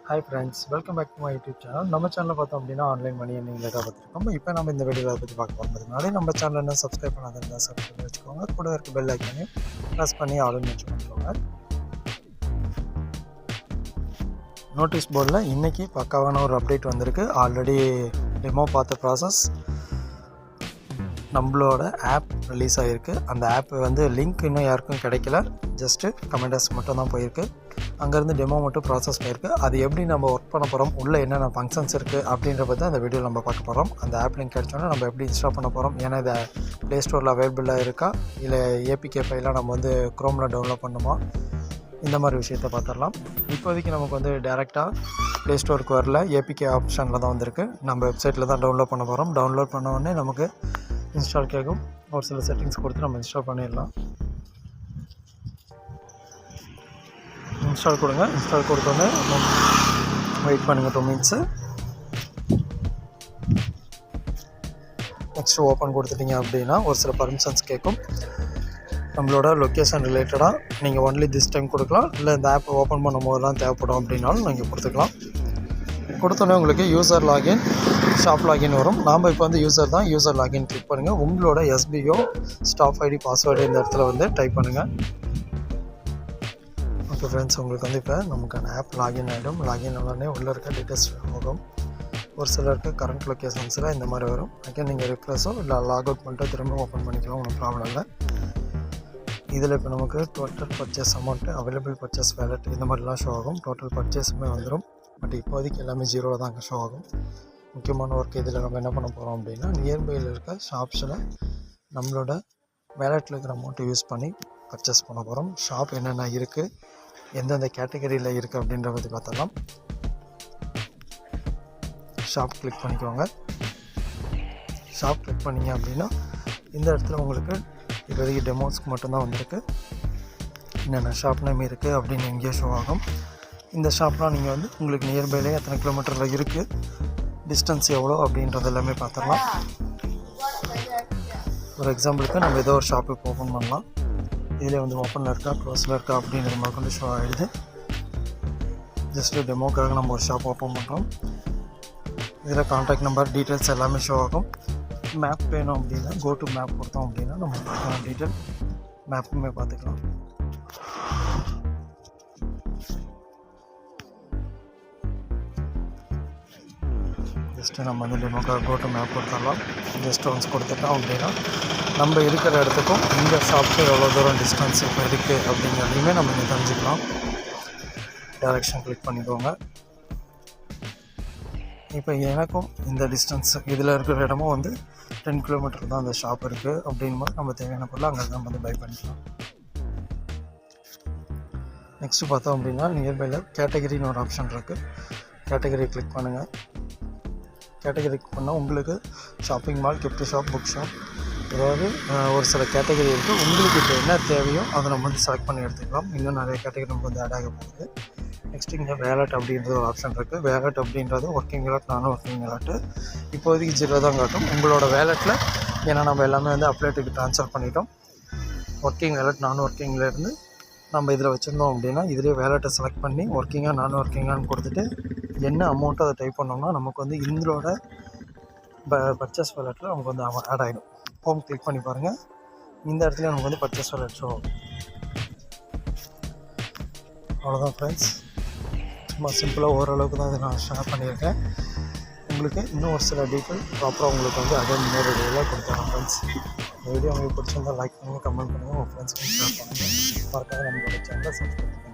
Hi friends, welcome back to my YouTube channel. நம்ம சேனலில் பார்த்தோம் அப்படின்னா ஆன்லைன் மணி எண்ணிங்களை தான் பார்த்துருக்கோம். இப்போ நம்ம இந்த வீடியோவை பற்றி பார்க்க போகிறது முன்னாடி நம்ம சேனல் என்ன சப்ஸ்கிரைப் பண்ணாதான் சப்ஸ்கிரைப் பண்ணி வச்சுக்கோங்க. கூட இருக்க பெல் ஐக்கானையும் ப்ரெஸ் பண்ணி ஆளுன்னு வச்சு பண்ணிக்கோங்க. நோட்டீஸ் போர்டில் இன்றைக்கி பக்காவான ஒரு அப்டேட் வந்திருக்கு. ஆல்ரெடி டெமோ பார்த்த ப்ராசஸ் நம்மளோட ஆப் ரிலீஸ் ஆகிருக்கு. அந்த ஆப் லிங்க் இன்னும் யாருக்கும் கிடைக்கல, ஜஸ்ட்டு கமெண்டர்ஸ் மட்டும் தான் போயிருக்கு. அங்கேருந்து டெமோ மட்டும் ப்ராசஸ் போயிருக்கு. அது எப்படி நம்ம ஒர்க் பண்ண போகிறோம், உள்ளே என்னென்ன ஃபங்க்ஷன்ஸ் இருக்குது அப்படின்ற பற்றி அந்த வீடியோவில் நம்ம பார்க்க போகிறோம். அந்த ஆப் லிங்க் கிடைச்சோன்னா நம்ம எப்படி இன்ஸ்டால் பண்ண போகிறோம், ஏன்னா இதை ப்ளே ஸ்டோரில் அவைலபிளாக இருக்கா, இல்லை ஏபிகே ஃபைலாம் நம்ம க்ரோமில் டவுன்லோட் பண்ணுமா, இந்த மாதிரி விஷயத்தை பார்த்துடலாம். இப்போதைக்கு நமக்கு டேரெக்டாக ப்ளே ஸ்டோருக்கு வரல, ஏபிகே ஆப்ஷனில் தான் வந்திருக்கு. நம்ம வெப்சைட்டில் தான் டவுன்லோட் பண்ண போகிறோம். டவுன்லோட் பண்ண உடனே நமக்கு இன்ஸ்டால் கேட்கும். ஒரு சில செட்டிங்ஸ் கொடுத்து நம்ம இன்ஸ்டால் பண்ணிடலாம். இன்ஸ்டால் கொடுங்க. இன்ஸ்டால் கொடுத்தோன்னே வெயிட் பண்ணுங்கள் 2 மினிட்ஸு. நெக்ஸ்ட்டு ஓப்பன் கொடுத்துட்டிங்க அப்படின்னா ஒரு சில பர்மிஷன்ஸ் கேட்கும். நம்மளோட லொக்கேஷன் ரிலேட்டடாக நீங்கள் ஒன்லி திஸ் டைம் கொடுக்கலாம், இல்லை இந்த ஆப் ஓப்பன் பண்ணும் போதெல்லாம் தேவைப்படும் அப்படின்னாலும் நீங்கள் கொடுத்துக்கலாம். கொடுத்தோன்னே உங்களுக்கு யூசர் லாகின், ஷாப் லாகின் வரும். நாம் இப்போ யூசர் தான், யூசர் லாகின் கிளிக் பண்ணுங்கள். உங்களோட எஸ்பிஓ, ஸ்டாஃப் ஐடி, பாஸ்வேர்டு இந்த இடத்துல டைப் பண்ணுங்கள். ஓகே ஃப்ரெண்ட்ஸ், உங்களுக்கு இப்போ நமக்கான ஆப் லாகின் ஆகிடும். லாகின் உடனே உள்ளே இருக்க டீட்டெயில்ஸ் வரும். ஒரு சிலருக்கு கரண்ட் லொக்கேஷன்ஸில் இந்த மாதிரி வரும். அகேன் நீங்கள் ரிஃப்ரெஷோ இல்லை லாக் அவுட் பண்ணிட்டு திரும்ப ஓப்பன் பண்ணிக்கலாம், ஒன்றும் ப்ராப்ளம் இல்லை. இதில் இப்போ நமக்கு total purchase amount, available purchase wallet இந்த மாதிரிலாம் ஷோ ஆகும். டோட்டல் பர்ச்சேஸுமே வந்துடும். பட் இப்போதைக்கு எல்லாமே 0 தான் ஷோ ஆகும். முக்கியமான ஒர்க் இதில் நம்ம என்ன பண்ண போகிறோம் அப்படின்னா, நியர்பையில் இருக்க ஷாப்ஸில் நம்மளோட வேலெட்டில் இருக்கிற அமௌண்ட்டை யூஸ் பண்ணி பர்ச்சேஸ் பண்ண போகிறோம். ஷாப் என்னென்ன இருக்குது, எந்தெந்த கேட்டகரியில் இருக்குது அப்படின்ற பற்றி பார்த்தலாம். ஷாப் கிளிக் பண்ணிக்கோங்க. ஷாப் கிளிக் பண்ணிங்க அப்படின்னா இந்த இடத்துல உங்களுக்கு இப்போதைக்கு டெமோஸ்க்கு மட்டும்தான் வந்திருக்கு. என்னென்ன ஷாப் நேம் இருக்குது அப்படின்னு எங்கேயோ ஷோ ஆகும். இந்த ஷாப்லாம் நீங்கள் உங்களுக்கு நியர்பைலே எத்தனை கிலோமீட்டரில் இருக்குது, டிஸ்டன்ஸ் எவ்வளோ அப்படின்றது எல்லாமே பார்த்துடலாம். ஒரு எக்ஸாம்பிளுக்கு நம்ம ஏதோ ஒரு ஷாப்புக்கு ஓப்பன் பண்ணலாம். இதில் ஓப்பனில் இருக்கா, க்ளோஸில் இருக்கா அப்படின்றது மாதிரி ஷோ ஆகிடுது. ஜஸ்ட்டு டெமோக்காக நம்ம ஒரு ஷாப் ஓப்பன் பண்ணுறோம். இதில் கான்டாக்ட் நம்பர், டீட்டெயில்ஸ் எல்லாமே ஷோ ஆகும். மேப் வேணும் அப்படின்னா கோ டு மேப் கொடுத்தோம் அப்படின்னா நம்ம டீட்டெயில் மேப்புமே பார்த்துக்கலாம். ஜஸ்ட்டு நம்ம டெமோக்காக கோ டு மேப் கொடுத்துடலாம். ஜஸ்ட் ஒன்ஸ் கொடுத்துட்டோம் அப்படின்னா நம்ம இருக்கிற இடத்துக்கும் இந்த ஷாப்புக்கு எவ்வளோ தூரம் டிஸ்டன்ஸ் இப்போ இருக்குது அப்படிங்கிறதையுமே நம்ம இங்கே தெரிஞ்சுக்கலாம். டைரெக்ஷன் கிளிக் பண்ணிக்கோங்க. இப்போ எனக்கும் இந்த டிஸ்டன்ஸ் இதில் இருக்கிற இடமும் 10 கிலோமீட்டர் தான் அந்த ஷாப் இருக்குது அப்படின் போது நம்ம தேவையான பொருள் அங்கே நம்ம பை பண்ணிக்கலாம். நெக்ஸ்ட்டு பார்த்தோம் அப்படின்னா நியர்பையில் கேட்டகரின்னு ஒரு ஆப்ஷன் இருக்குது. கேட்டகரி கிளிக் பண்ணுங்கள். கேட்டகரி கிளிக் பண்ணால் உங்களுக்கு shopping mall, gift shop, book shop, அதாவது ஒரு சில கேட்டகரி இருக்குது. உங்களுக்கு இப்போ என்ன தேவையோ அதை நம்ம செலக்ட் பண்ணி எடுத்துக்கலாம். இன்னும் நிறைய கேட்டகரி நமக்கு ஆட் ஆக போகுது. நெக்ஸ்ட்டு இங்கே வேலட் அப்படின்றது ஒரு ஆப்ஷன் இருக்குது. வேலட் அப்படின்றது ஒர்க்கிங் வேலட், நானும் ஒர்க்கிங் வேலட்டு. இப்போதைக்கு 0 தான் காட்டும். உங்களோட வேலட்டில் ஏன்னா நம்ம எல்லாமே அப்லேட்டுக்கு ட்ரான்ஸ்ஃபர் பண்ணிட்டோம். ஒர்க்கிங் வேலட், நானும் ஒர்க்கிங்லேருந்து நம்ம இதில் வச்சுருந்தோம் அப்படின்னா இதிலே வேலட்டை செலக்ட் பண்ணி ஒர்க்கிங்காக, நானும் ஒர்க்கிங்கான்னு கொடுத்துட்டு என்ன அமௌண்ட்டோ அதை டைப் பண்ணோம்னா நமக்கு இதோட பர்ச்சேஸ் வேலட்டில் நமக்கு ஆட் ஆகிடும். ஹோம் கிளிக் பண்ணி பாருங்கள். இந்த இடத்துல நமக்கு பர்ச்சேஸ் வேலட் ஷோ ஆகும். அவ்வளோதான் ஃப்ரெண்ட்ஸ், சும்மா சிம்பிளாக ஓரளவுக்கு தான் இதை நான் ஷேர் பண்ணியிருக்கேன். உங்களுக்கு இன்னும் ஒரு சில டீட்டெயில் ப்ராப்பராக உங்களுக்கு அதே இன்னொரு வீடியோவில் கொடுத்துறேன் ஃப்ரெண்ட்ஸ். இந்த வீடியோ உங்களுக்கு பிடிச்சிருந்தால் லைக் பண்ணுங்கள், கமெண்ட் பண்ணுங்கள், உங்கள் ஃப்ரெண்ட்ஸ்க்கு ஷேர் பண்ணுங்கள். மறக்காம நம்மளோட சேனலை சப்ஸ்கிரைப் பண்ணுங்கள்.